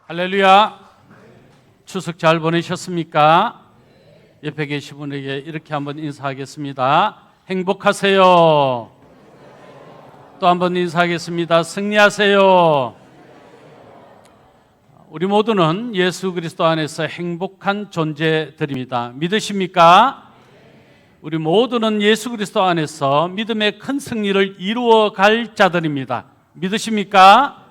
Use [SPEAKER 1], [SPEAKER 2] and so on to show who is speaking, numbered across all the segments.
[SPEAKER 1] 할렐루야. 추석 잘 보내셨습니까? 옆에 계신 분에게 이렇게 한번 인사하겠습니다. 행복하세요. 또 한번 인사하겠습니다. 승리하세요. 우리 모두는 예수 그리스도 안에서 행복한 존재들입니다. 믿으십니까? 우리 모두는 예수 그리스도 안에서 믿음의 큰 승리를 이루어 갈 자들입니다. 믿으십니까?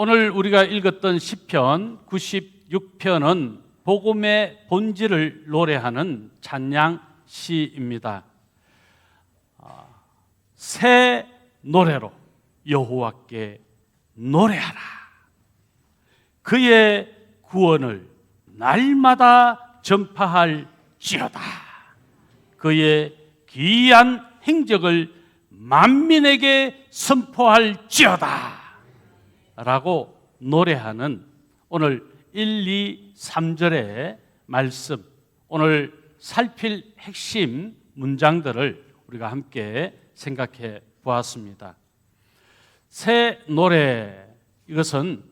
[SPEAKER 1] 오늘 우리가 읽었던 시편 96편은 복음의 본질을 노래하는 찬양 시입니다. 새 노래로 여호와께 노래하라. 그의 구원을 날마다 전파할지어다. 그의 기이한 행적을 만민에게 선포할지어다 라고 노래하는 오늘 1, 2, 3절의 말씀, 오늘 살필 핵심 문장들을 우리가 함께 생각해 보았습니다. 새 노래, 이것은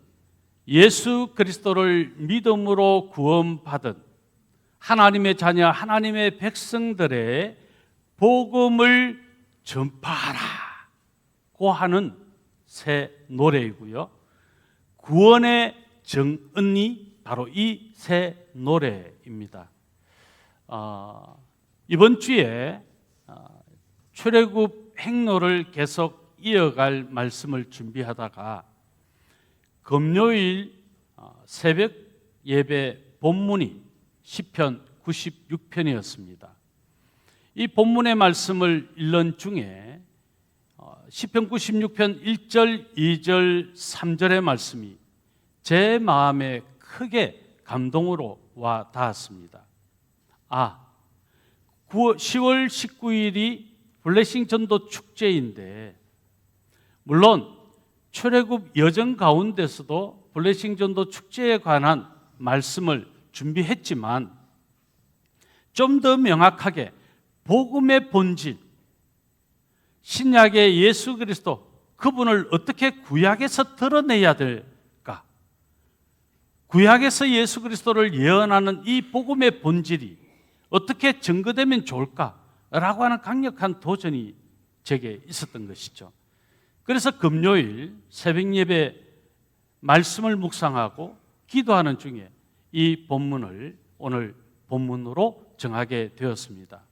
[SPEAKER 1] 예수 그리스도를 믿음으로 구원받은 하나님의 자녀, 하나님의 백성들의 복음을 전파하라고 하는 새 노래이고요. 구원의 정언이 바로 이 새 노래입니다. 이번 주에 출애굽 행로를 계속 이어갈 말씀을 준비하다가 금요일 새벽 예배 본문이 시편 96편이었습니다. 이 본문의 말씀을 읽는 중에 시편 96편 1절, 2절, 3절의 말씀이 제 마음에 크게 감동으로 와 닿았습니다. 10월 19일이 블레싱 전도 축제인데, 물론 출애굽 여정 가운데서도 블레싱 전도 축제에 관한 말씀을 준비했지만 좀 더 명확하게 복음의 본질, 신약의 예수 그리스도, 그분을 어떻게 구약에서 드러내야 될까? 구약에서 예수 그리스도를 예언하는 이 복음의 본질이 어떻게 증거되면 좋을까? 라고 하는 강력한 도전이 제게 있었던 것이죠. 그래서 금요일 새벽 예배 말씀을 묵상하고 기도하는 중에 이 본문을 오늘 본문으로 정하게 되었습니다.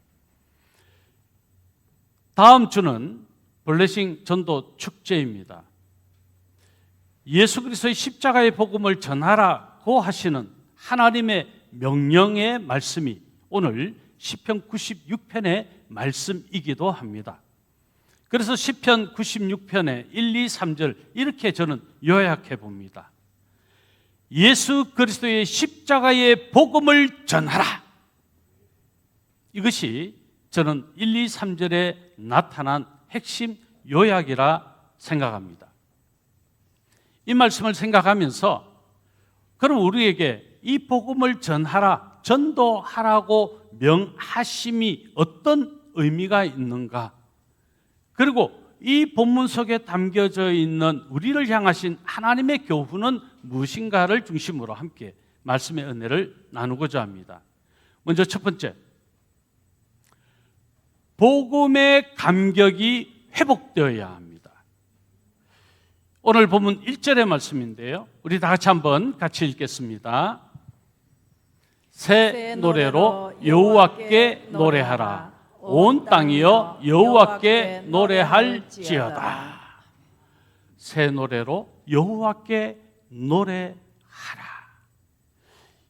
[SPEAKER 1] 다음 주는 블레싱 전도 축제입니다. 예수 그리스도의 십자가의 복음을 전하라고 하시는 하나님의 명령의 말씀이 오늘 시편 96편의 말씀이기도 합니다. 그래서 시편 96편의 1, 2, 3절 이렇게 저는 요약해 봅니다. 예수 그리스도의 십자가의 복음을 전하라. 이것이 저는 1, 2, 3절에 나타난 핵심 요약이라 생각합니다. 이 말씀을 생각하면서 그럼 우리에게 이 복음을 전하라, 전도하라고 명하심이 어떤 의미가 있는가? 그리고 이 본문 속에 담겨져 있는 우리를 향하신 하나님의 교훈은 무엇인가를 중심으로 함께 말씀의 은혜를 나누고자 합니다. 먼저 첫 번째, 복음의 감격이 회복되어야 합니다. 오늘 본문 1절의 말씀인데요, 우리 다 같이 읽겠습니다. 새 노래로 여호와께 노래하라. 온 땅이여 여호와께 노래할지어다. 새 노래로 여호와께 노래하라.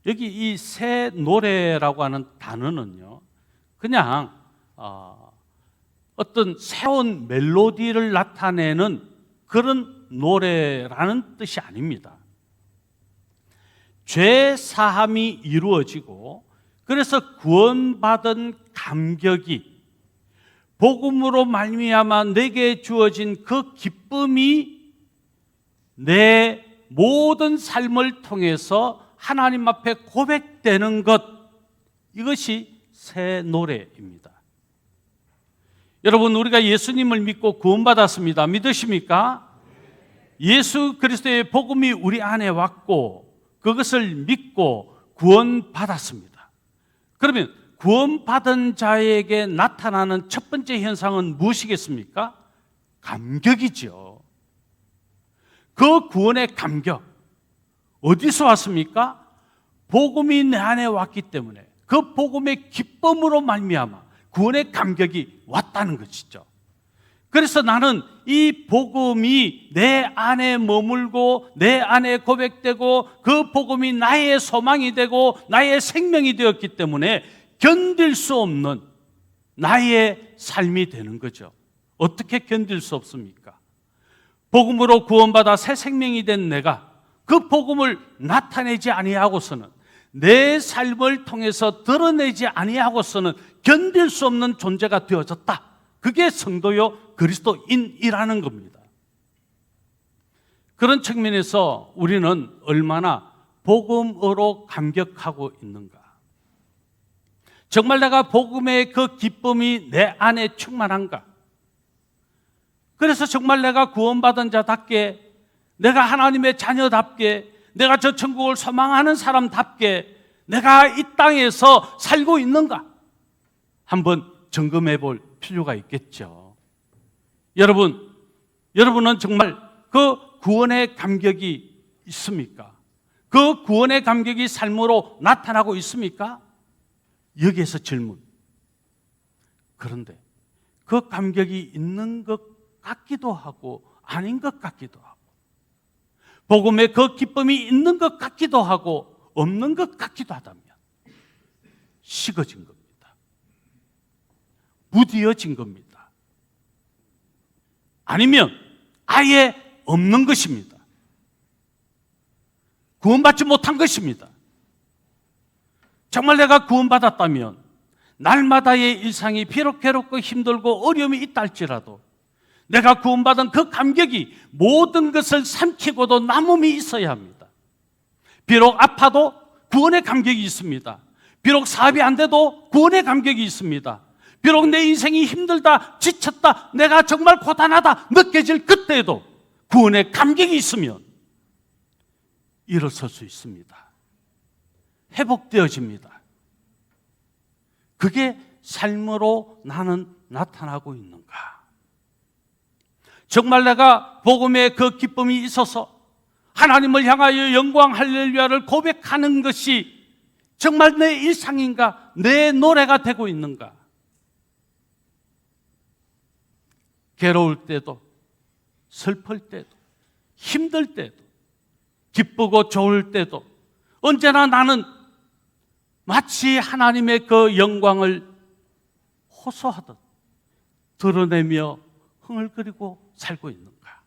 [SPEAKER 1] 여기 이 새 노래라고 하는 단어는요, 그냥 어떤 새로운 멜로디를 나타내는 그런 노래라는 뜻이 아닙니다. 죄 사함이 이루어지고 그래서 구원받은 감격이, 복음으로 말미암아 내게 주어진 그 기쁨이 내 모든 삶을 통해서 하나님 앞에 고백되는 것, 이것이 새 노래입니다. 여러분, 우리가 예수님을 믿고 구원받았습니다. 믿으십니까? 예수 그리스도의 복음이 우리 안에 왔고 그것을 믿고 구원받았습니다. 그러면 구원받은 자에게 나타나는 첫 번째 현상은 무엇이겠습니까? 감격이죠. 그 구원의 감격, 어디서 왔습니까? 복음이 내 안에 왔기 때문에 그 복음의 기쁨으로 말미암아 구원의 감격이 왔다는 것이죠. 그래서 나는 이 복음이 내 안에 머물고 내 안에 고백되고 그 복음이 나의 소망이 되고 나의 생명이 되었기 때문에 견딜 수 없는 나의 삶이 되는 거죠. 어떻게 견딜 수 없습니까? 복음으로 구원받아 새 생명이 된 내가 그 복음을 나타내지 아니하고서는, 내 삶을 통해서 드러내지 아니하고서는 견딜 수 없는 존재가 되어졌다. 그게 성도요 그리스도인이라는 겁니다. 그런 측면에서 우리는 얼마나 복음으로 감격하고 있는가. 정말 내가 복음의 그 기쁨이 내 안에 충만한가. 그래서 정말 내가 구원받은 자답게, 내가 하나님의 자녀답게, 내가 저 천국을 소망하는 사람답게 내가 이 땅에서 살고 있는가 한번 점검해 볼 필요가 있겠죠. 여러분은 정말 그 구원의 감격이 있습니까? 그 구원의 감격이 삶으로 나타나고 있습니까? 여기에서 질문. 그런데 그 감격이 있는 것 같기도 하고 아닌 것 같기도 하고, 복음의 그 기쁨이 있는 것 같기도 하고 없는 것 같기도 하다면 식어진 겁니다. 무디어진 겁니다. 아니면 아예 없는 것입니다. 구원받지 못한 것입니다. 정말 내가 구원받았다면 날마다의 일상이 비록 괴롭고 힘들고 어려움이 있다 할지라도 내가 구원받은 그 감격이 모든 것을 삼키고도 남음이 있어야 합니다. 비록 아파도 구원의 감격이 있습니다. 비록 사업이 안 돼도 구원의 감격이 있습니다. 비록 내 인생이 힘들다, 지쳤다, 내가 정말 고단하다 느껴질 그때에도 구원의 감격이 있으면 일어설 수 있습니다. 회복되어집니다. 그게 삶으로 나는 나타나고 있는가? 정말 내가 복음의 그 기쁨이 있어서 하나님을 향하여 영광 할렐루야를 고백하는 것이 정말 내 일상인가? 내 노래가 되고 있는가? 괴로울 때도, 슬플 때도, 힘들 때도, 기쁘고 좋을 때도 언제나 나는 마치 하나님의 그 영광을 호소하듯 드러내며 흥얼거리고 살고 있는가?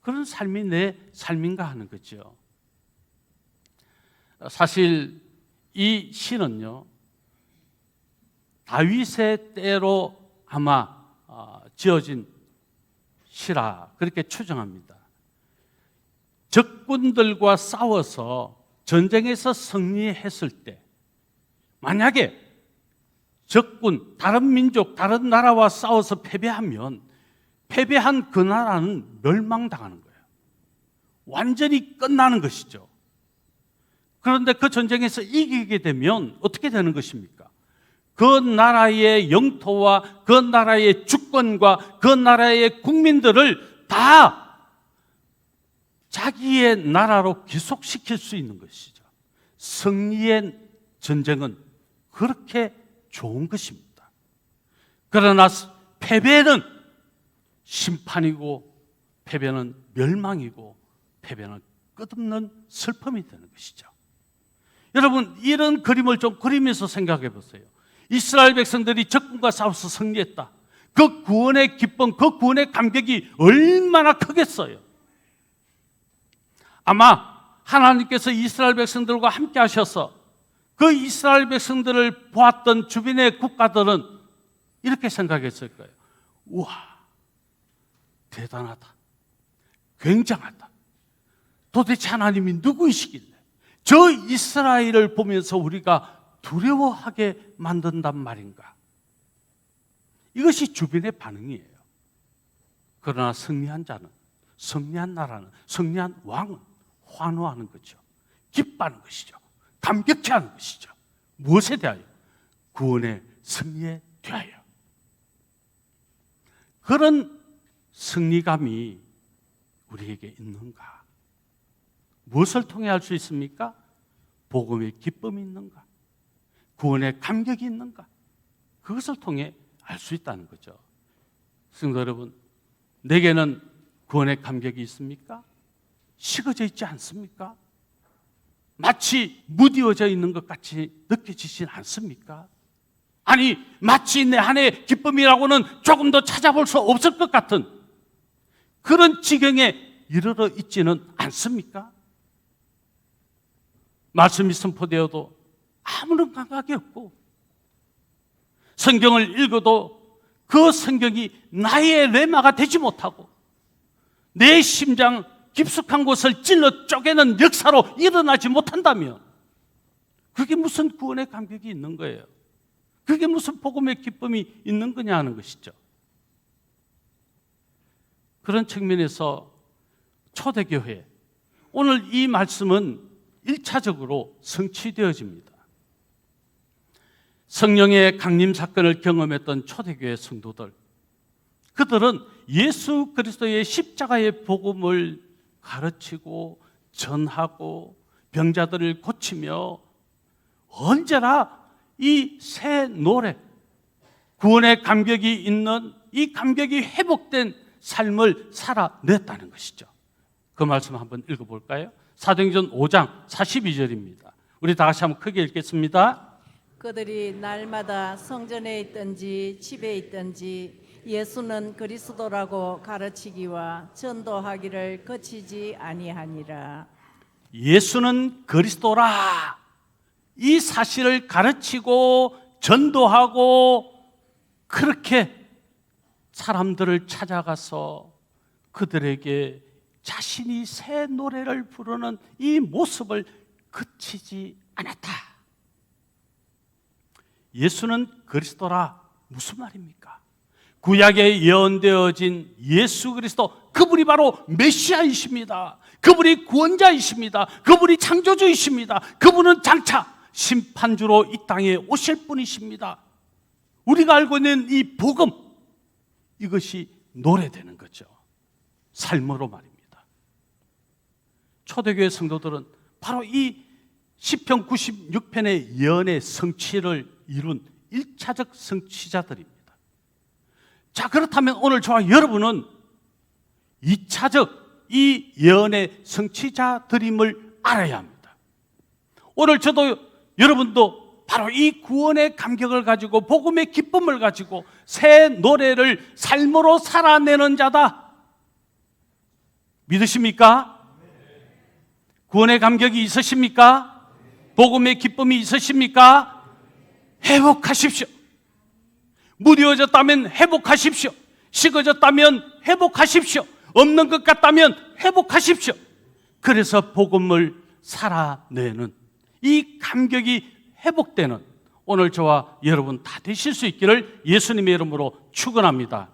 [SPEAKER 1] 그런 삶이 내 삶인가 하는 거죠. 사실 이 시는요, 다윗의 때로 아마 지어진 시라 그렇게 추정합니다. 적군들과 싸워서 전쟁에서 승리했을 때, 만약에 적군, 다른 민족, 다른 나라와 싸워서 패배하면 패배한 그 나라는 멸망당하는 거예요. 완전히 끝나는 것이죠. 그런데 그 전쟁에서 이기게 되면 어떻게 되는 것입니까? 그 나라의 영토와 그 나라의 주권과 그 나라의 국민들을 다 자기의 나라로 귀속시킬 수 있는 것이죠. 승리의 전쟁은 그렇게 좋은 것입니다. 그러나 패배는 심판이고, 패배는 멸망이고, 패배는 끝없는 슬픔이 되는 것이죠. 여러분, 이런 그림을 좀 그리면서 생각해 보세요. 이스라엘 백성들이 적군과 싸워서 승리했다. 그 구원의 기쁨, 그 구원의 감격이 얼마나 크겠어요. 아마 하나님께서 이스라엘 백성들과 함께 하셔서 그 이스라엘 백성들을 보았던 주변의 국가들은 이렇게 생각했을 거예요. 우와, 대단하다, 굉장하다. 도대체 하나님이 누구이시길래 저 이스라엘을 보면서 우리가 두려워하게 만든단 말인가? 이것이 주변의 반응이에요. 그러나 승리한 자는, 승리한 나라는, 승리한 왕은 환호하는 거죠. 기뻐하는 것이죠. 감격해 하는 것이죠. 무엇에 대하여? 구원의 승리에 대하여. 그런 승리감이 우리에게 있는가? 무엇을 통해 알 수 있습니까? 복음의 기쁨이 있는가? 구원의 감격이 있는가? 그것을 통해 알 수 있다는 거죠. 성도 여러분, 내게는 구원의 감격이 있습니까? 식어져 있지 않습니까? 마치 무디어져 있는 것 같이 느껴지진 않습니까? 아니, 마치 내 안에 기쁨이라고는 조금 더 찾아볼 수 없을 것 같은 그런 지경에 이르러 있지는 않습니까? 말씀이 선포되어도 아무런 감각이 없고, 성경을 읽어도 그 성경이 나의 레마가 되지 못하고, 내 심장 깊숙한 곳을 찔러 쪼개는 역사로 일어나지 못한다면 그게 무슨 구원의 감격이 있는 거예요? 그게 무슨 복음의 기쁨이 있는 거냐 하는 것이죠. 그런 측면에서 초대교회, 오늘 이 말씀은 1차적으로 성취되어집니다. 성령의 강림 사건을 경험했던 초대교회 성도들, 그들은 예수 그리스도의 십자가의 복음을 가르치고 전하고 병자들을 고치며 언제나 이 새 노래, 구원의 감격이 있는 이 감격이 회복된 삶을 살아냈다는 것이죠. 그 말씀 한번 읽어볼까요? 사도행전 5장 42절입니다. 우리 다 같이 한번 크게 읽겠습니다.
[SPEAKER 2] 그들이 날마다 성전에 있든지 집에 있든지 예수는 그리스도라고 가르치기와 전도하기를 그치지 아니하니라.
[SPEAKER 1] 예수는 그리스도라, 이 사실을 가르치고 전도하고 그렇게 사람들을 찾아가서 그들에게 자신이 새 노래를 부르는 이 모습을 그치지 않았다. 예수는 그리스도라, 무슨 말입니까? 구약에 예언되어진 예수 그리스도, 그분이 바로 메시아이십니다. 그분이 구원자이십니다. 그분이 창조주이십니다. 그분은 장차 심판주로 이 땅에 오실 분이십니다. 우리가 알고 있는 이 복음, 이것이 노래되는 거죠. 삶으로 말입니다. 초대교회 성도들은 바로 이 시편 96편의 예언의 성취를 이룬 1차적 성취자들입니다. 자, 그렇다면 오늘 저와 여러분은 2차적 이 예언의 성취자들임을 알아야 합니다. 오늘 저도 여러분도 바로 이 구원의 감격을 가지고 복음의 기쁨을 가지고 새 노래를 삶으로 살아내는 자다. 믿으십니까? 구원의 감격이 있으십니까? 복음의 기쁨이 있으십니까? 회복하십시오. 무뎌졌다면 회복하십시오. 식어졌다면 회복하십시오. 없는 것 같다면 회복하십시오. 그래서 복음을 살아내는 이 감격이 회복되는 오늘 저와 여러분 다 되실 수 있기를 예수님의 이름으로 축원합니다.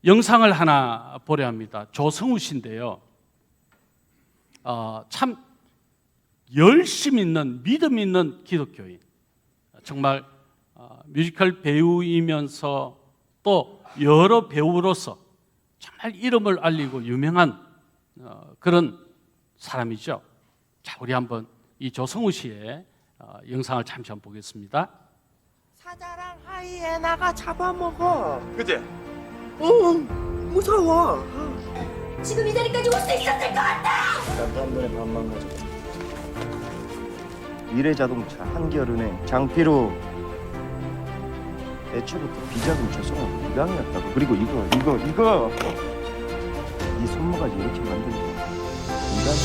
[SPEAKER 1] 영상을 하나 보려 합니다. 조성우 씨인데요. 참 열심 있는, 믿음 있는 기독교인, 정말 뮤지컬 배우이면서 또 여러 배우로서 정말 이름을 알리고 유명한 그런 사람이죠. 자, 우리 한번 이 조성우 씨의 영상을 잠시 한번 보겠습니다.
[SPEAKER 3] 사자랑 하이에나가 잡아먹어.
[SPEAKER 4] 그제?
[SPEAKER 3] 무서워.
[SPEAKER 5] 지금 이 자리까지 올 수 있었을 것 같아!
[SPEAKER 4] 나도 한 번에 반만 가져가. 미래자동차, 한겨은행, 장피로 애초부터 비자금 조성은 무당이었다고. 그리고 이거 이 손모가지 이렇게 만든 거 인간.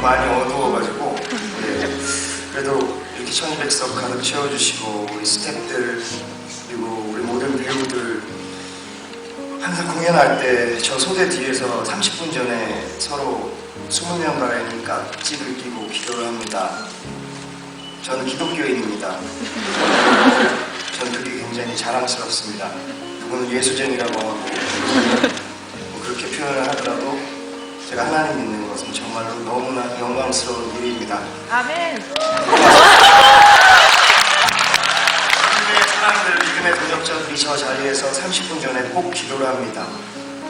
[SPEAKER 4] 많이 어두워가지고 그래도 이렇게 1200석 가득 채워주시고 우리 스태프들 그리고 우리 모든 배우들 항상 공연할 때 저 소대 뒤에서 30분 전에 서로 20명 가량이 깍지를 끼고 기도를 합니다. 저는 기독교인입니다. 저는 그게 굉장히 자랑스럽습니다. 그분은 예수쟁이라고 하고 뭐 그렇게 표현을 하더라도 제가 하나님 믿는 것은 정말로 너무나 영광스러운 일입니다.
[SPEAKER 3] 아멘.
[SPEAKER 4] 주님의 사랑들, 믿음의 동역자들이 저 자리에서 30분 전에 꼭 기도를 합니다.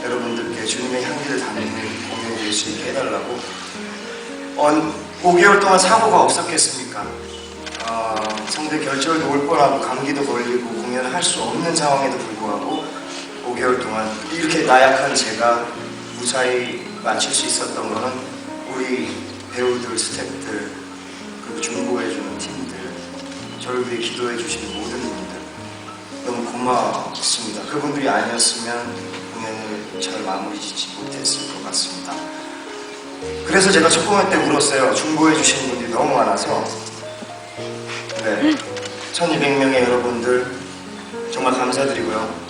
[SPEAKER 4] 여러분들께 주님의 향기를 담는 공연이 될 수 있게 해달라고. 5개월 동안 사고가 없었겠습니까? 성대 결절도 올 뻔하고 감기도 걸리고 공연을 할 수 없는 상황에도 불구하고 5개월 동안 이렇게 나약한 제가 무사히 마칠 수 있었던 거는 우리 배우들, 스태프들, 그리고 중보해주는 팀들, 저를 위해 기도해주시는 모든 분들 너무 고맙습니다. 그분들이 아니었으면 공연을 잘 마무리 짓지 못했을 것 같습니다. 그래서 제가 첫 공연 때 울었어요. 중보해주시는 분들이 너무 많아서. 네, 1200명의 여러분들 정말 감사드리고요.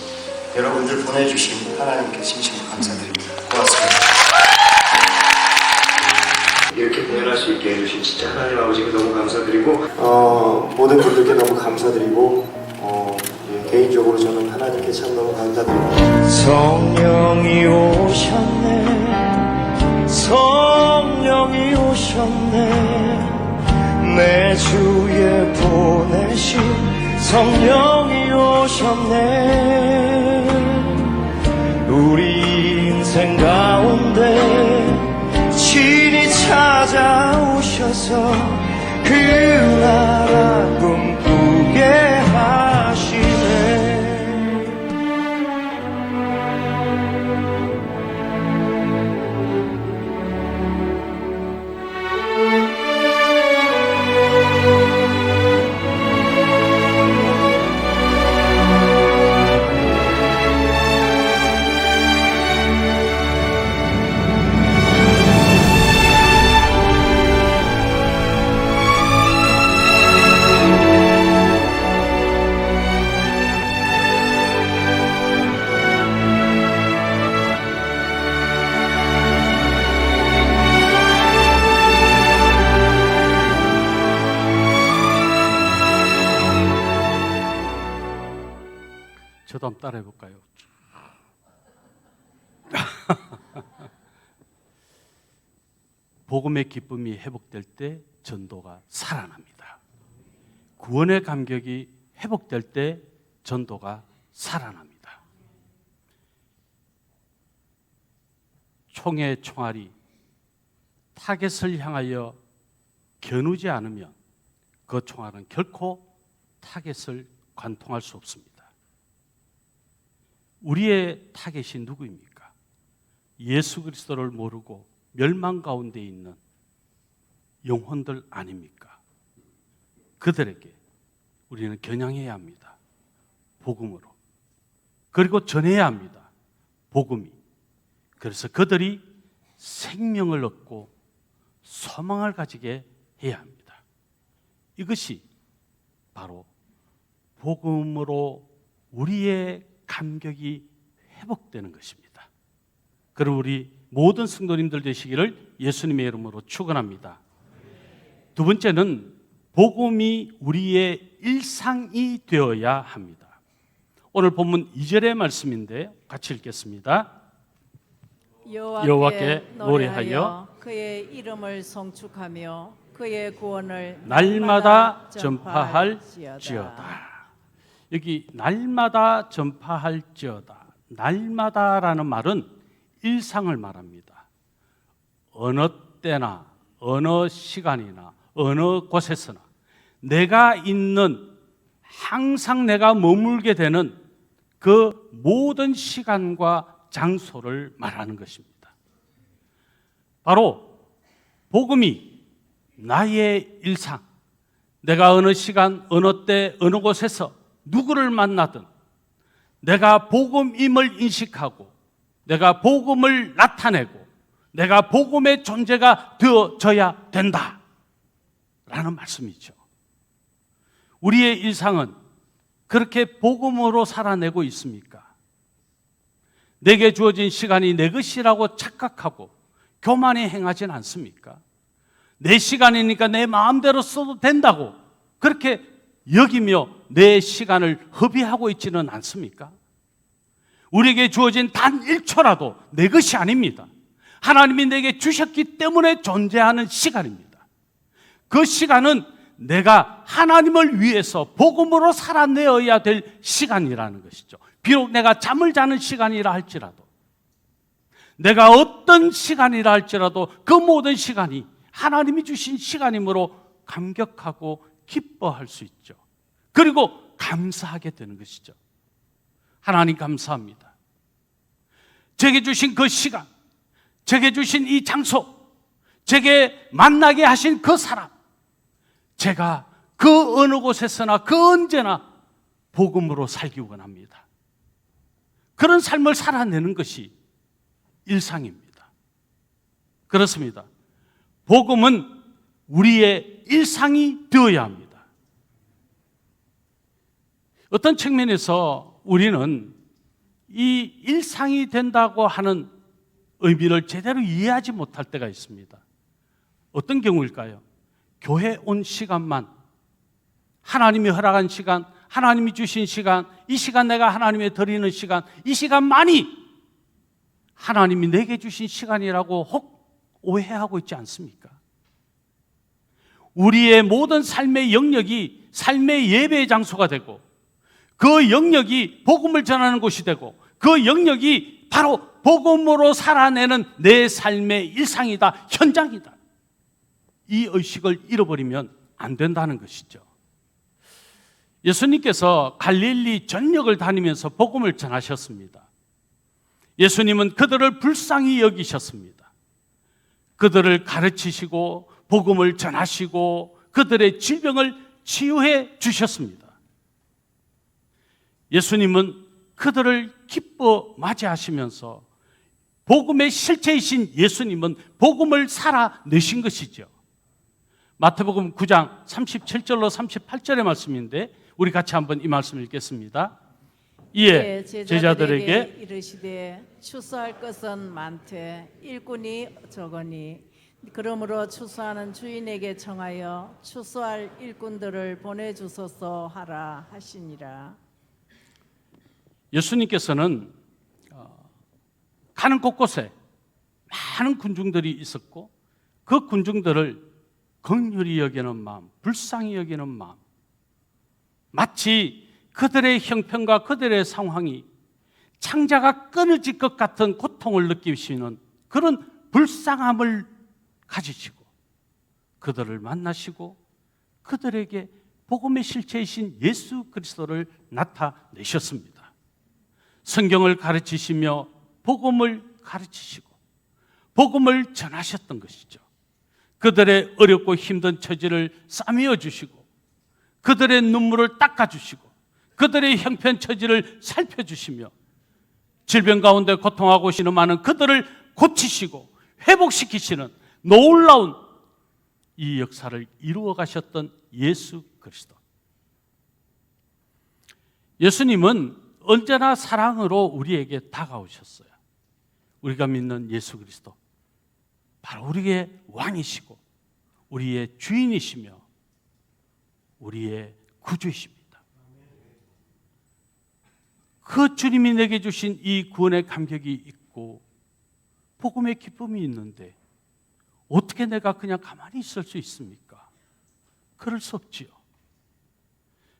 [SPEAKER 4] 여러분들 보내주신 하나님께 진심으로 감사드립니다. 고맙습니다. 이렇게 공연할 수 있게 해주신 진짜 하나님 아버지께 너무 감사드리고 모든 분들께 너무 감사드리고 개인적으로 저는 하나님께 참 너무 감사드립니다. 성령이 오셨네, 성령이 오셨네, 내 주에 보내신 성령이 오셨네. 우리 인생 가운데 친히 찾아오셔서 그 나라 꿈꾸게 하시네.
[SPEAKER 1] 저도 한번 따라해 볼까요? 복음의 기쁨이 회복될 때 전도가 살아납니다. 구원의 감격이 회복될 때 전도가 살아납니다. 총의 총알이 타겟을 향하여 겨누지 않으면 그 총알은 결코 타겟을 관통할 수 없습니다. 우리의 타겟이 누구입니까? 예수 그리스도를 모르고 멸망 가운데 있는 영혼들 아닙니까? 그들에게 우리는 겨냥해야 합니다. 복음으로. 그리고 전해야 합니다. 복음이. 그래서 그들이 생명을 얻고 소망을 가지게 해야 합니다. 이것이 바로 복음으로 우리의 감격이 회복되는 것입니다. 그럼 우리 모든 성도님들 되시기를 예수님의 이름으로 축원합니다. 두 번째는 복음이 우리의 일상이 되어야 합니다. 오늘 본문 2절의 말씀인데 같이 읽겠습니다.
[SPEAKER 2] 여호와께 노래하여 그의 이름을 송축하며 그의 구원을
[SPEAKER 1] 날마다 전파할지어다. 여기 날마다 전파할지어다. 날마다라는 말은 일상을 말합니다. 어느 때나 어느 시간이나 어느 곳에서나 내가 있는 항상 내가 머물게 되는 그 모든 시간과 장소를 말하는 것입니다. 바로 복음이 나의 일상, 내가 어느 시간, 어느 때, 어느 곳에서 누구를 만나든 내가 복음임을 인식하고 내가 복음을 나타내고 내가 복음의 존재가 되어져야 된다 라는 말씀이죠. 우리의 일상은 그렇게 복음으로 살아내고 있습니까? 내게 주어진 시간이 내 것이라고 착각하고 교만히 행하진 않습니까? 내 시간이니까 내 마음대로 써도 된다고 그렇게 여기며 내 시간을 허비하고 있지는 않습니까? 우리에게 주어진 단 1초라도 내 것이 아닙니다. 하나님이 내게 주셨기 때문에 존재하는 시간입니다. 그 시간은 내가 하나님을 위해서 복음으로 살아내어야 될 시간이라는 것이죠. 비록 내가 잠을 자는 시간이라 할지라도, 내가 어떤 시간이라 할지라도 그 모든 시간이 하나님이 주신 시간이므로 감격하고 기뻐할 수 있죠. 그리고 감사하게 되는 것이죠. 하나님 감사합니다. 제게 주신 그 시간, 제게 주신 이 장소, 제게 만나게 하신 그 사람, 제가 그 어느 곳에서나 그 언제나 복음으로 살기 원합니다. 그런 삶을 살아내는 것이 일상입니다. 그렇습니다. 복음은 우리의 일상이 되어야 합니다. 어떤 측면에서 우리는 이 일상이 된다고 하는 의미를 제대로 이해하지 못할 때가 있습니다. 어떤 경우일까요? 교회 온 시간만, 하나님이 허락한 시간, 하나님이 주신 시간, 이 시간 내가 하나님에 드리는 시간, 이 시간만이 하나님이 내게 주신 시간이라고 혹 오해하고 있지 않습니까? 우리의 모든 삶의 영역이 삶의 예배의 장소가 되고, 그 영역이 복음을 전하는 곳이 되고, 그 영역이 바로 복음으로 살아내는 내 삶의 일상이다, 현장이다. 이 의식을 잃어버리면 안 된다는 것이죠. 예수님께서 갈릴리 전역을 다니면서 복음을 전하셨습니다. 예수님은 그들을 불쌍히 여기셨습니다. 그들을 가르치시고 복음을 전하시고 그들의 질병을 치유해 주셨습니다. 예수님은 그들을 기뻐 맞이하시면서 복음의 실체이신 예수님은 복음을 살아내신 것이죠. 마태복음 9장 37절로 38절의 말씀인데 우리 같이 한번 이 말씀을 읽겠습니다. 이에 제자들에게
[SPEAKER 2] 이르시되 추수할 것은 많되 일꾼이 적으니 그러므로 추수하는 주인에게 청하여 추수할 일꾼들을 보내주소서 하라 하시니라.
[SPEAKER 1] 예수님께서는 가는 곳곳에 많은 군중들이 있었고 그 군중들을 긍휼히 여기는 마음, 불쌍히 여기는 마음, 마치 그들의 형편과 그들의 상황이 창자가 끊어질 것 같은 고통을 느끼시는 그런 불쌍함을 가지시고 그들을 만나시고 그들에게 복음의 실체이신 예수 그리스도를 나타내셨습니다. 성경을 가르치시며 복음을 가르치시고 복음을 전하셨던 것이죠. 그들의 어렵고 힘든 처지를 싸매어 주시고 그들의 눈물을 닦아주시고 그들의 형편 처지를 살펴주시며 질병 가운데 고통하고 신음하는 그들을 고치시고 회복시키시는 놀라운 이 역사를 이루어 가셨던 예수 그리스도. 예수님은 언제나 사랑으로 우리에게 다가오셨어요. 우리가 믿는 예수 그리스도, 바로 우리의 왕이시고 우리의 주인이시며 우리의 구주이십니다. 그 주님이 내게 주신 이 구원의 감격이 있고 복음의 기쁨이 있는데 어떻게 내가 그냥 가만히 있을 수 있습니까? 그럴 수 없지요.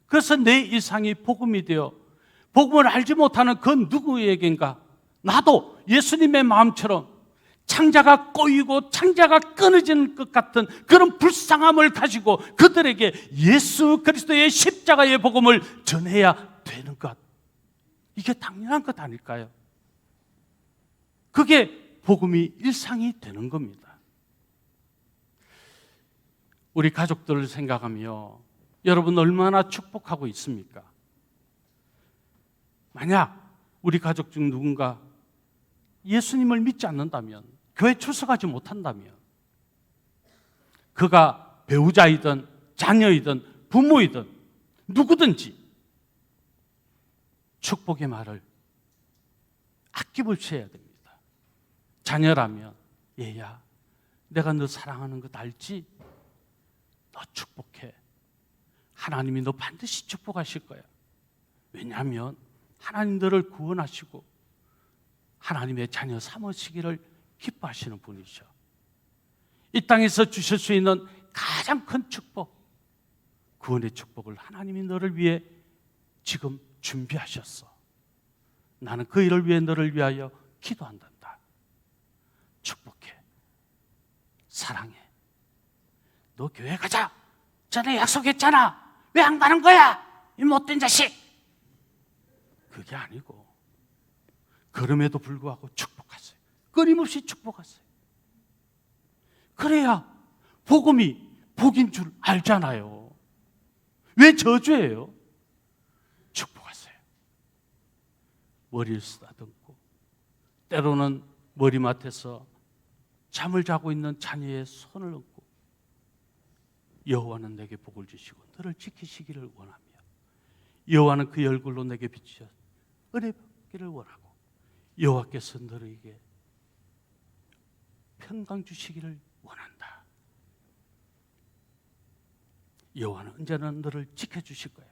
[SPEAKER 1] 그래서 내 일상이 복음이 되어 복음을 알지 못하는 그 누구에겐가 나도 예수님의 마음처럼 창자가 꼬이고 창자가 끊어지는 것 같은 그런 불쌍함을 가지고 그들에게 예수 그리스도의 십자가의 복음을 전해야 되는 것, 이게 당연한 것 아닐까요? 그게 복음이 일상이 되는 겁니다. 우리 가족들을 생각하며 여러분 얼마나 축복하고 있습니까? 만약 우리 가족 중 누군가 예수님을 믿지 않는다면 교회 출석하지 못한다면 그가 배우자이든 자녀이든 부모이든 누구든지 축복의 말을 아낌없이 해야 됩니다. 자녀라면 얘야 내가 너 사랑하는 것 알지? 너 축복해. 하나님이 너 반드시 축복하실 거야. 왜냐하면 하나님 너를 구원하시고 하나님의 자녀 삼으시기를 기뻐하시는 분이죠. 이 땅에서 주실 수 있는 가장 큰 축복, 구원의 축복을 하나님이 너를 위해 지금 준비하셨어. 나는 그 일을 위해 너를 위하여 기도한단다. 축복해. 사랑해. 너 교회 가자. 전에 약속했잖아. 왜 안 가는 거야? 이 못된 자식. 그게 아니고 그럼에도 불구하고 축복하세요. 끊임없이 축복하세요. 그래야 복음이 복인 줄 알잖아요. 왜 저주예요? 축복하세요. 머리를 쓰다듬고 때로는 머리맡에서 잠을 자고 있는 자녀의 손을 얹고 여호와는 내게 복을 주시고 너를 지키시기를 원하며 여호와는 그의 얼굴로 내게 비추어 은혜 받기를 원하고 여호와께서 너에게 평강 주시기를 원한다. 여호와는 언제나 너를 지켜주실 거야.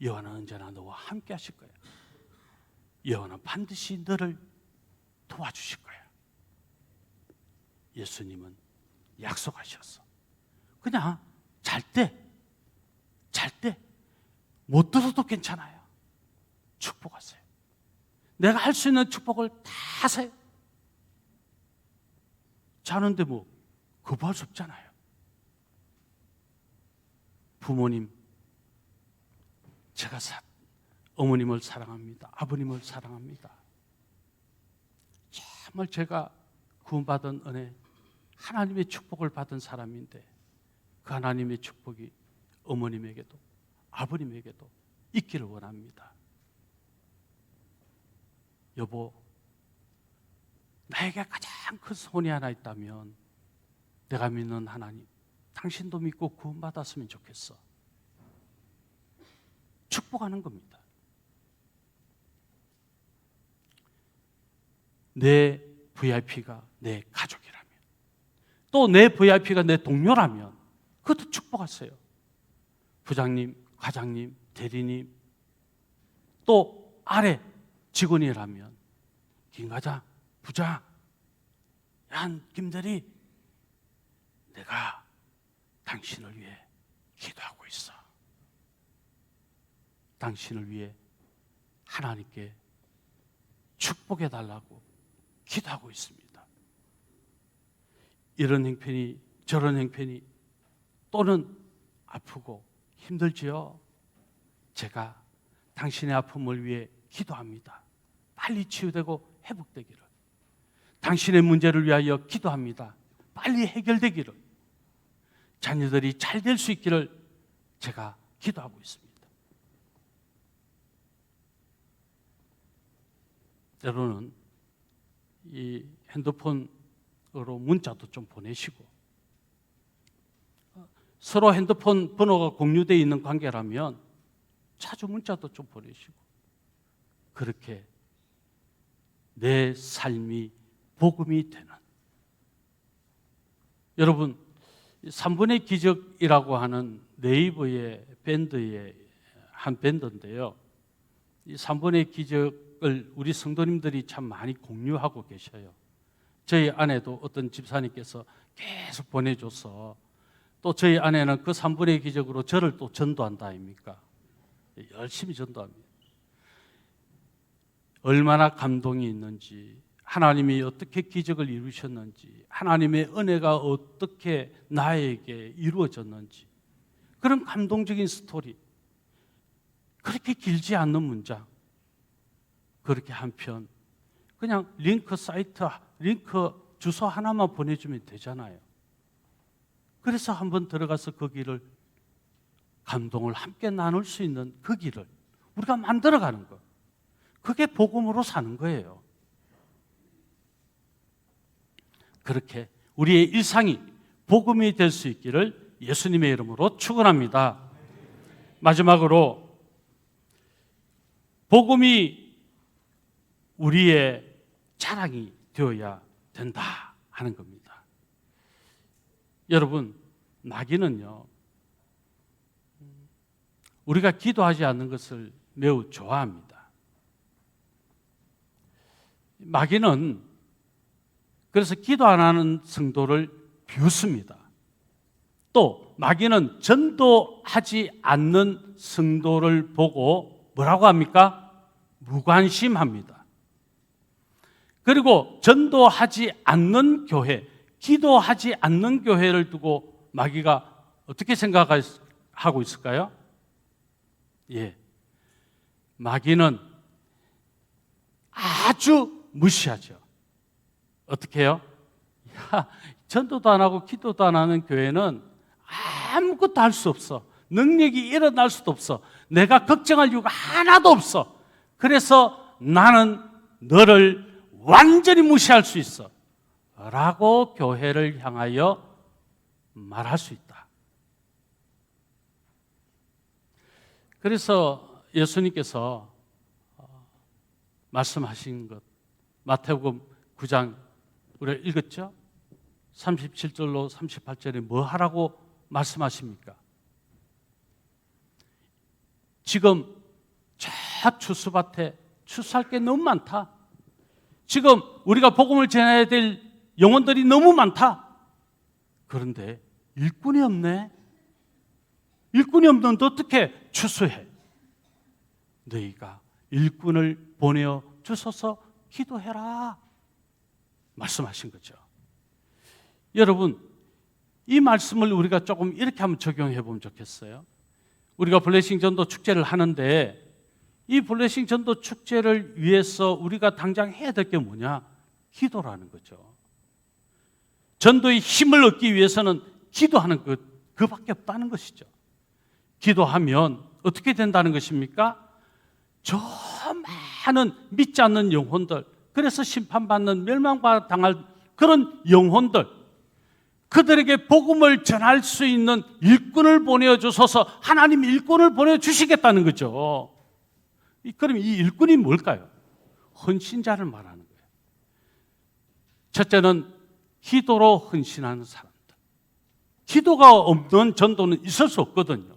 [SPEAKER 1] 여호와는 언제나 너와 함께 하실 거야. 여호와는 반드시 너를 도와주실 거야. 예수님은 약속하셨어. 그냥 잘 때 못 들어도 괜찮아요. 축복하세요. 내가 할 수 있는 축복을 다 하세요. 자는데 뭐 거부할 수 없잖아요. 부모님, 제가 어머님을 사랑합니다. 아버님을 사랑합니다. 정말 제가 구원받은 은혜, 하나님의 축복을 받은 사람인데 그 하나님의 축복이 어머님에게도 아버님에게도 있기를 원합니다. 여보, 나에게 가장 큰 소원이 하나 있다면 내가 믿는 하나님, 당신도 믿고 구원받았으면 좋겠어. 축복하는 겁니다. 내 VIP가 내 가족이라면, 또 내 VIP가 내 동료라면 그것도 축복하세요. 부장님, 과장님, 대리님, 또 아래 직원이라면 김 과장, 부장, ያን 김대리, 내가 당신을 위해 기도하고 있어. 당신을 위해 하나님께 축복해 달라고 기도하고 있습니다. 이런 형편이, 저런 형편이, 또는 아프고 힘들지요? 제가 당신의 아픔을 위해 기도합니다. 빨리 치유되고 회복되기를. 당신의 문제를 위하여 기도합니다. 빨리 해결되기를. 자녀들이 잘 될 수 있기를 제가 기도하고 있습니다. 때로는 이 핸드폰으로 문자도 좀 보내시고, 서로 핸드폰 번호가 공유되어 있는 관계라면 자주 문자도 좀 보내시고, 그렇게 내 삶이 복음이 되는, 여러분 3분의 기적이라고 하는 네이버의 밴드의 한 밴드인데요, 이 3분의 기적을 우리 성도님들이 참 많이 공유하고 계셔요. 저희 아내도 어떤 집사님께서 계속 보내줘서 또 저희 아내는 그 3분의 기적으로 저를 또 전도한다 아닙니까? 열심히 전도합니다. 얼마나 감동이 있는지, 하나님이 어떻게 기적을 이루셨는지, 하나님의 은혜가 어떻게 나에게 이루어졌는지, 그런 감동적인 스토리, 그렇게 길지 않는 문장, 그렇게 한편 그냥 링크 사이트, 링크 주소 하나만 보내주면 되잖아요. 그래서 한번 들어가서 그 길을, 감동을 함께 나눌 수 있는 그 길을 우리가 만들어가는 거, 그게 복음으로 사는 거예요. 그렇게 우리의 일상이 복음이 될 수 있기를 예수님의 이름으로 축원합니다. 마지막으로 복음이 우리의 자랑이 되어야 된다 하는 겁니다. 여러분, 마귀는요, 우리가 기도하지 않는 것을 매우 좋아합니다. 마귀는 그래서 기도 안 하는 성도를 비웃습니다. 또 마귀는 전도하지 않는 성도를 보고 뭐라고 합니까? 무관심합니다. 그리고 전도하지 않는 교회, 기도하지 않는 교회를 두고 마귀가 어떻게 생각하고 있을까요? 예, 마귀는 아주 무시하죠. 어떻게 해요? 야, 전도도 안 하고 기도도 안 하는 교회는 아무것도 할 수 없어. 능력이 일어날 수도 없어. 내가 걱정할 이유가 하나도 없어. 그래서 나는 너를 완전히 무시할 수 있어 라고 교회를 향하여 말할 수 있다. 그래서 예수님께서 말씀하신 것, 마태복음 9장 우리가 읽었죠? 37절로 38절에 뭐 하라고 말씀하십니까? 지금 저 추수밭에 추수할 게 너무 많다. 지금 우리가 복음을 전해야 될 영혼들이 너무 많다. 그런데 일꾼이 없네. 일꾼이 없는데 어떻게 추수해? 너희가 일꾼을 보내어 주소서 기도해라 말씀하신 거죠. 여러분, 이 말씀을 우리가 조금 이렇게 한번 적용해 보면 좋겠어요. 우리가 블레싱 전도 축제를 하는데 이 블레싱 전도 축제를 위해서 우리가 당장 해야 될 게 뭐냐? 기도라는 거죠. 전도의 힘을 얻기 위해서는 기도하는 것, 그밖에 없다는 것이죠. 기도하면 어떻게 된다는 것입니까? 저 많은 믿지 않는 영혼들, 그래서 심판받는 멸망당할 그런 영혼들, 그들에게 복음을 전할 수 있는 일꾼을 보내주셔서 하나님 일꾼을 보내주시겠다는 거죠. 그럼 이 일꾼이 뭘까요? 헌신자를 말하는 거예요. 첫째는 기도로 헌신하는 사람들. 기도가 없는 전도는 있을 수 없거든요.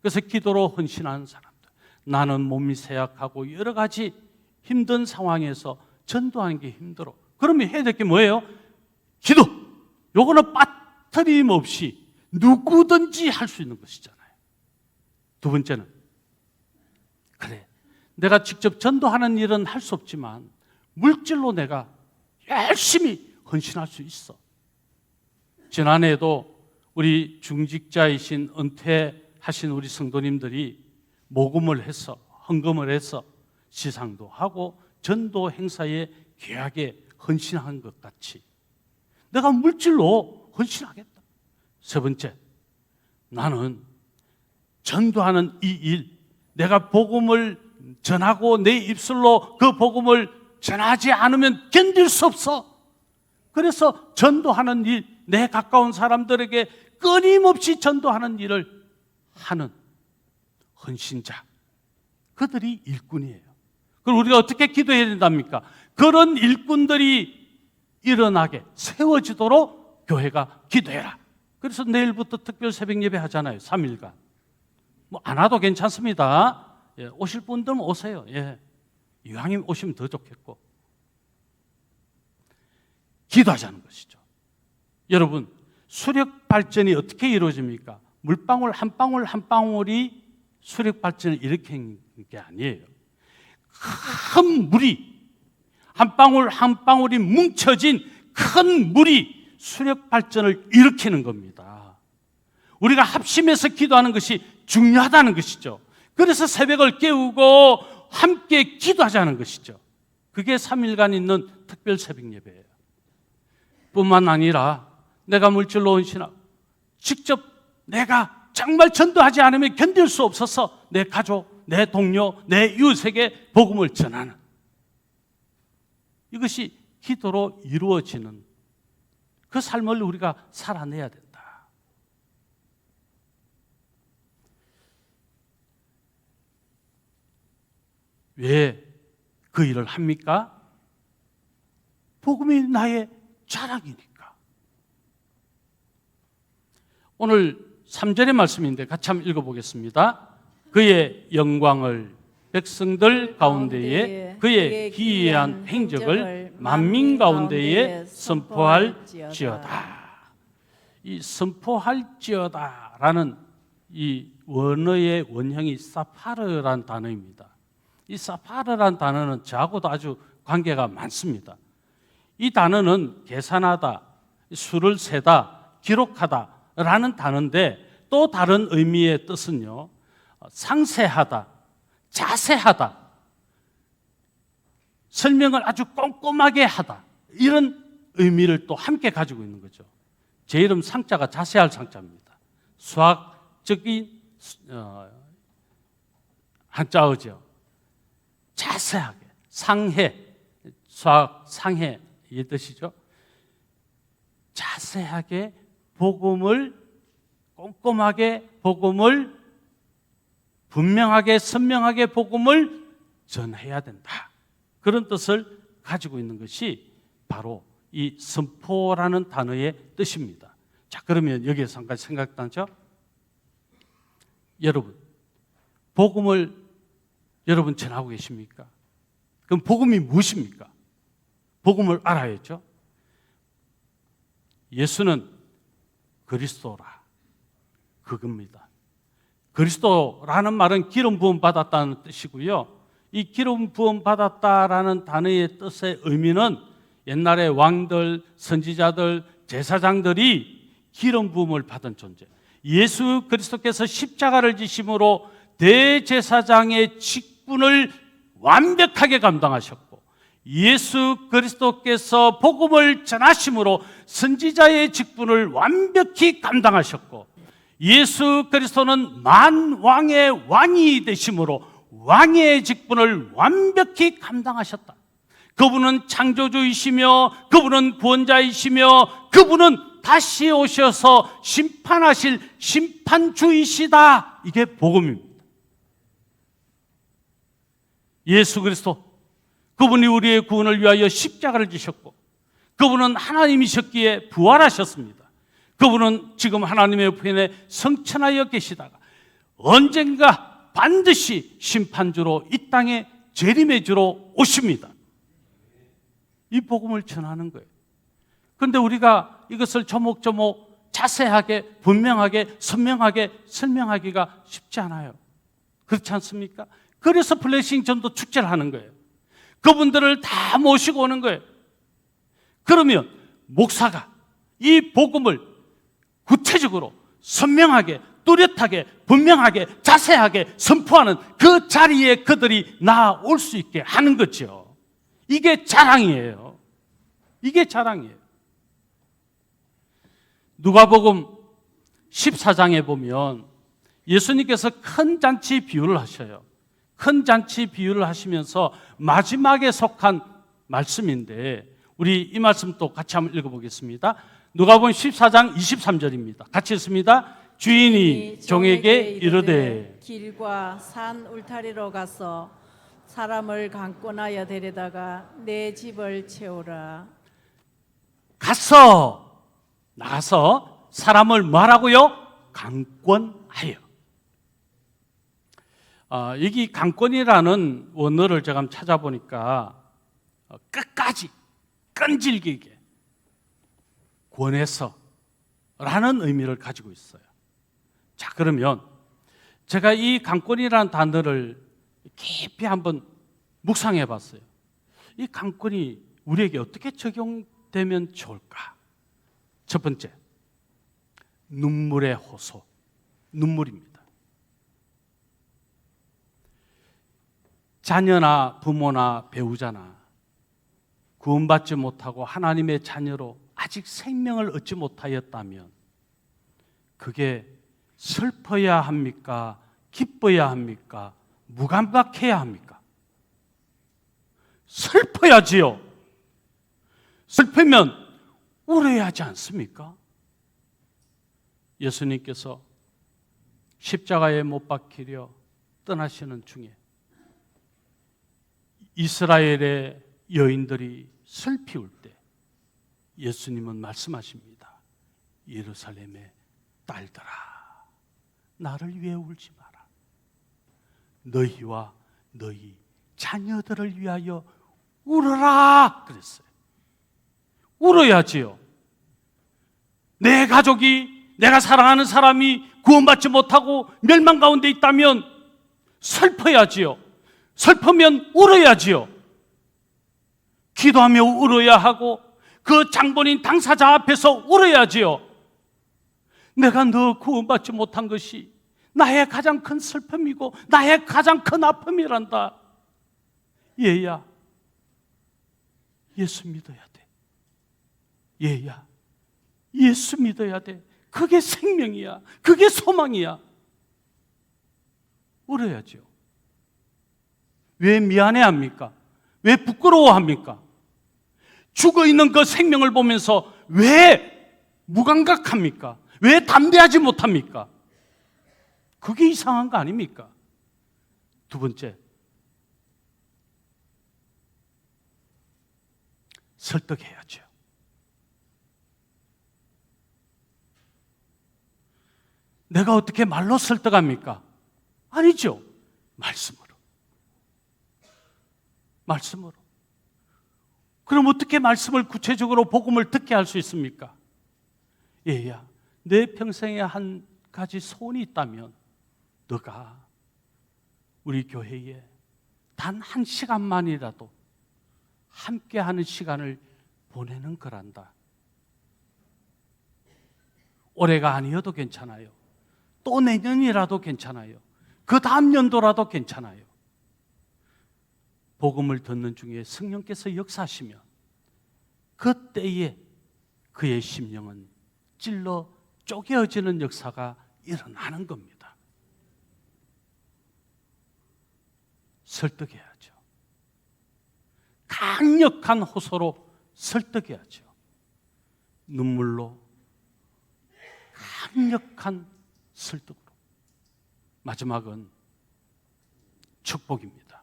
[SPEAKER 1] 그래서 기도로 헌신하는 사람들. 나는 몸이 쇠약하고 여러 가지 힘든 상황에서 전도하는 게 힘들어. 그러면 해야 될 게 뭐예요? 기도. 요거는 빠트림 없이 누구든지 할 수 있는 것이잖아요. 두 번째는, 그래, 내가 직접 전도하는 일은 할 수 없지만 물질로 내가 열심히 헌신할 수 있어. 지난해에도 우리 중직자이신 은퇴하신 우리 성도님들이 모금을 해서, 헌금을 해서 시상도 하고 전도 행사에 귀하게 헌신한 것 같이 내가 물질로 헌신하겠다. 세 번째, 나는 전도하는 이 일, 내가 복음을 전하고 내 입술로 그 복음을 전하지 않으면 견딜 수 없어. 그래서 전도하는 일, 내 가까운 사람들에게 끊임없이 전도하는 일을 하는 헌신자, 그들이 일꾼이에요. 그럼 우리가 어떻게 기도해야 된답니까? 그런 일꾼들이 일어나게 세워지도록 교회가 기도해라. 그래서 내일부터 특별 새벽 예배 하잖아요. 3일간. 뭐 안 와도 괜찮습니다. 예, 오실 분들은 오세요. 예. 이왕이면 오시면 더 좋겠고. 기도하자는 것이죠. 여러분, 수력 발전이 어떻게 이루어집니까? 물방울 한 방울 한 방울이 수력 발전을 일으키는 게 아니에요. 큰 물이, 한 방울 한 방울이 뭉쳐진 큰 물이 수력 발전을 일으키는 겁니다. 우리가 합심해서 기도하는 것이 중요하다는 것이죠. 그래서 새벽을 깨우고 함께 기도하자는 것이죠. 그게 3일간 있는 특별 새벽 예배예요. 뿐만 아니라 내가 물질로 헌신하고 직접 내가 정말 전도하지 않으면 견딜 수 없어서 내 가족, 내 동료, 내 이웃에게 복음을 전하는, 이것이 기도로 이루어지는 그 삶을 우리가 살아내야 된다. 왜 그 일을 합니까? 복음이 나의 자랑이니까. 오늘 3절의 말씀인데 같이 한번 읽어보겠습니다. 그의 영광을 백성들 가운데에 그의 기이한 행적을 만민 가운데에 선포할지어다. 이 선포할지어다라는 이 원어의 원형이 사파르란 단어입니다. 이 사파르란 단어는 저하고도 아주 관계가 많습니다. 이 단어는 계산하다, 수를 세다, 기록하다라는 단어인데 또 다른 의미의 뜻은요, 상세하다, 자세하다, 설명을 아주 꼼꼼하게 하다, 이런 의미를 또 함께 가지고 있는 거죠. 제 이름 상자가 자세할 상자입니다. 수학적인 한자어죠. 자세하게, 상해, 수학 상해의 뜻이죠. 자세하게 복음을, 꼼꼼하게 복음을, 분명하게 선명하게 복음을 전해야 된다. 그런 뜻을 가지고 있는 것이 바로 이 선포라는 단어의 뜻입니다. 자, 그러면 여기에서 한 가지 생각나죠? 여러분, 복음을 여러분 전하고 계십니까? 그럼 복음이 무엇입니까? 복음을 알아야죠. 예수는 그리스도라, 그겁니다. 그리스도라는 말은 기름 부음 받았다는 뜻이고요. 이 기름 부음 받았다라는 단어의 뜻의 의미는 옛날에 왕들, 선지자들, 제사장들이 기름 부음을 받은 존재. 예수 그리스도께서 십자가를 지심으로 대제사장의 직분을 완벽하게 감당하셨고, 예수 그리스도께서 복음을 전하심으로 선지자의 직분을 완벽히 감당하셨고, 예수 그리스도는 만왕의 왕이 되심으로 왕의 직분을 완벽히 감당하셨다. 그분은 창조주이시며 그분은 구원자이시며 그분은 다시 오셔서 심판하실 심판주이시다. 이게 복음입니다. 예수 그리스도, 그분이 우리의 구원을 위하여 십자가를 지셨고, 그분은 하나님이셨기에 부활하셨습니다. 그분은 지금 하나님의 우편에 성천하여 계시다가 언젠가 반드시 심판주로 이 땅에 재림의 주로 오십니다. 이 복음을 전하는 거예요. 그런데 우리가 이것을 조목조목 자세하게, 분명하게, 선명하게 설명하기가 쉽지 않아요. 그렇지 않습니까? 그래서 블레싱 전도 축제를 하는 거예요. 그분들을 다 모시고 오는 거예요. 그러면 목사가 이 복음을 구체적으로 선명하게, 뚜렷하게, 분명하게, 자세하게 선포하는 그 자리에 그들이 나올 수 있게 하는 거죠. 이게 자랑이에요. 이게 자랑이에요. 누가복음 14장에 보면 예수님께서 큰 잔치 비유를 하셔요. 큰 잔치 비유를 하시면서 마지막에 속한 말씀인데, 우리 이 말씀 또 같이 한번 읽어보겠습니다. 누가복음 14장 23절입니다. 같이 읽습니다. 주인이 종에게 이르되
[SPEAKER 2] 길과 산 울타리로 가서 사람을 강권하여 데려다가 내 집을 채우라.
[SPEAKER 1] 나가서 사람을 뭐하라고요? 강권하여. 여기 강권이라는 원어를 제가 찾아보니까 끝까지 끈질기게 권해서 라는 의미를 가지고 있어요. 자, 그러면 제가 이 강권이라는 단어를 깊이 한번 묵상해 봤어요. 이 강권이 우리에게 어떻게 적용되면 좋을까? 첫 번째, 눈물의 호소. 눈물입니다. 자녀나 부모나 배우자나 구원받지 못하고 하나님의 자녀로 아직 생명을 얻지 못하였다면 그게 슬퍼야 합니까? 기뻐야 합니까? 무감각해야 합니까? 슬퍼야지요. 슬프면 울어야 하지 않습니까? 예수님께서 십자가에 못 박히려 떠나시는 중에 이스라엘의 여인들이 슬피 울 때 예수님은 말씀하십니다. 예루살렘의 딸들아, 나를 위해 울지 마라. 너희와 너희 자녀들을 위하여 울어라 그랬어요. 울어야지요. 내 가족이, 내가 사랑하는 사람이 구원받지 못하고 멸망 가운데 있다면 슬퍼야지요. 슬프면 울어야지요. 기도하며 울어야 하고 그 장본인 당사자 앞에서 울어야지요. 내가 너 구원받지 못한 것이 나의 가장 큰 슬픔이고 나의 가장 큰 아픔이란다. 얘야, 예수 믿어야 돼. 얘야, 예수 믿어야 돼. 그게 생명이야. 그게 소망이야. 울어야죠. 왜 미안해합니까? 왜 부끄러워합니까? 죽어있는 그 생명을 보면서 왜 무감각합니까? 왜 담대하지 못합니까? 그게 이상한 거 아닙니까? 두 번째, 설득해야죠. 내가 어떻게 말로 설득합니까? 아니죠. 말씀으로. 말씀으로. 그럼 어떻게 말씀을 구체적으로 복음을 듣게 할 수 있습니까? 얘야, 내 평생에 한 가지 소원이 있다면 너가 우리 교회에 단 한 시간만이라도 함께하는 시간을 보내는 거란다. 올해가 아니어도 괜찮아요. 또 내년이라도 괜찮아요. 그 다음 연도라도 괜찮아요. 복음을 듣는 중에 성령께서 역사하시면 그때에 그의 심령은 찔러 쪼개어지는 역사가 일어나는 겁니다. 설득해야죠. 강력한 호소로 설득해야죠. 눈물로 강력한 설득으로. 마지막은 축복입니다.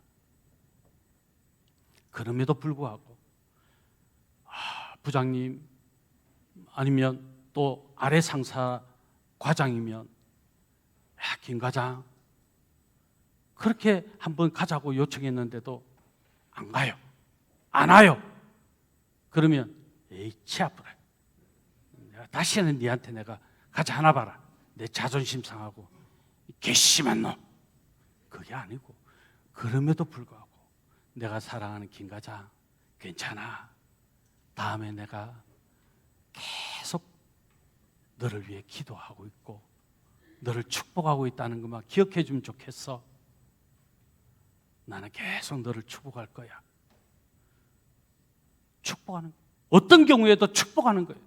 [SPEAKER 1] 그럼에도 불구하고 부장님 아니면 또 아래 상사 과장이면 김 과장 그렇게 한번 가자고 요청했는데도 안 가요. 안 와요. 그러면 에이 치 아프라. 내가 다시는 니한테 내가 가자 하나 봐라. 내 자존심 상하고 괘씸한 놈. 그게 아니고 그럼에도 불구하고 내가 사랑하는 김 과장 괜찮아. 다음에 내가 계속 너를 위해 기도하고 있고 너를 축복하고 있다는 것만 기억해 주면 좋겠어. 나는 계속 너를 축복할 거야. 축복하는 거예요. 어떤 경우에도 축복하는 거예요.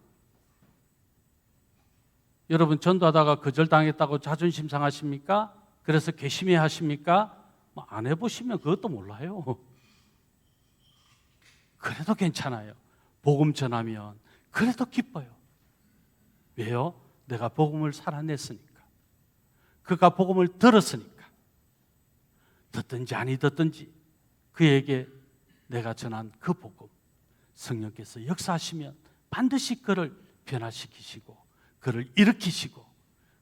[SPEAKER 1] 여러분 전도하다가 거절당했다고 자존심 상하십니까? 그래서 괘씸해 하십니까? 안 해보시면 그것도 몰라요. 그래도 괜찮아요. 복음 전하면 그래도 기뻐요. 왜요? 내가 복음을 살아냈으니까. 그가 복음을 들었으니까. 듣든지 아니 듣든지 그에게 내가 전한 그 복음 성령께서 역사하시면 반드시 그를 변화시키시고 그를 일으키시고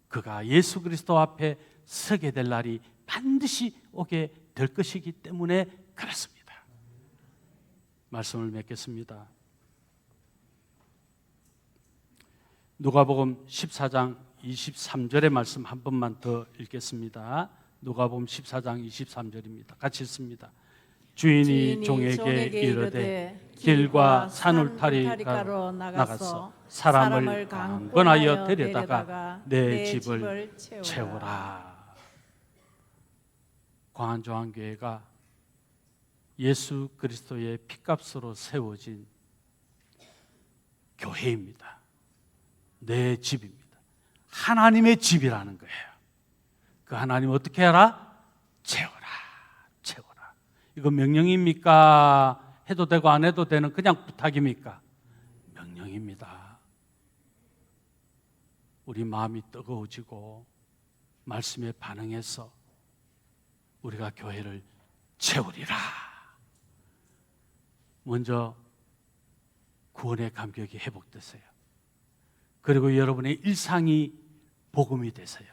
[SPEAKER 1] 그가 예수 그리스도 앞에 서게 될 날이 반드시 오게 될 것이기 때문에 그렇습니다. 말씀을 맺겠습니다. 누가복음 14장 23절의 말씀 한 번만 더 읽겠습니다. 누가복음 14장 23절입니다. 같이 읽습니다. 주인이 종에게 이르되 길과 산울타리가로 나가서 사람을 강권하여 데려다가 내 집을 채우라. 광안조항교회가 예수 그리스도의 피값으로 세워진 교회입니다. 내 집입니다. 하나님의 집이라는 거예요. 그 하나님 어떻게 하라? 채워라. 채워라. 이거 명령입니까? 해도 되고 안 해도 되는 그냥 부탁입니까? 명령입니다. 우리 마음이 뜨거워지고 말씀에 반응해서 우리가 교회를 채우리라. 먼저 구원의 감격이 회복되세요. 그리고 여러분의 일상이 복음이 되세요.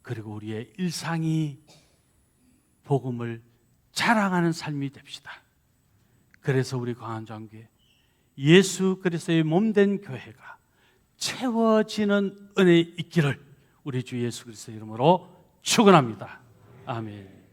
[SPEAKER 1] 그리고 우리의 일상이 복음을 자랑하는 삶이 됩시다. 그래서 우리 광안장교회 예수 그리스도의 몸된 교회가 채워지는 은혜 있기를 우리 주 예수 그리스도 이름으로 축원합니다. 아멘.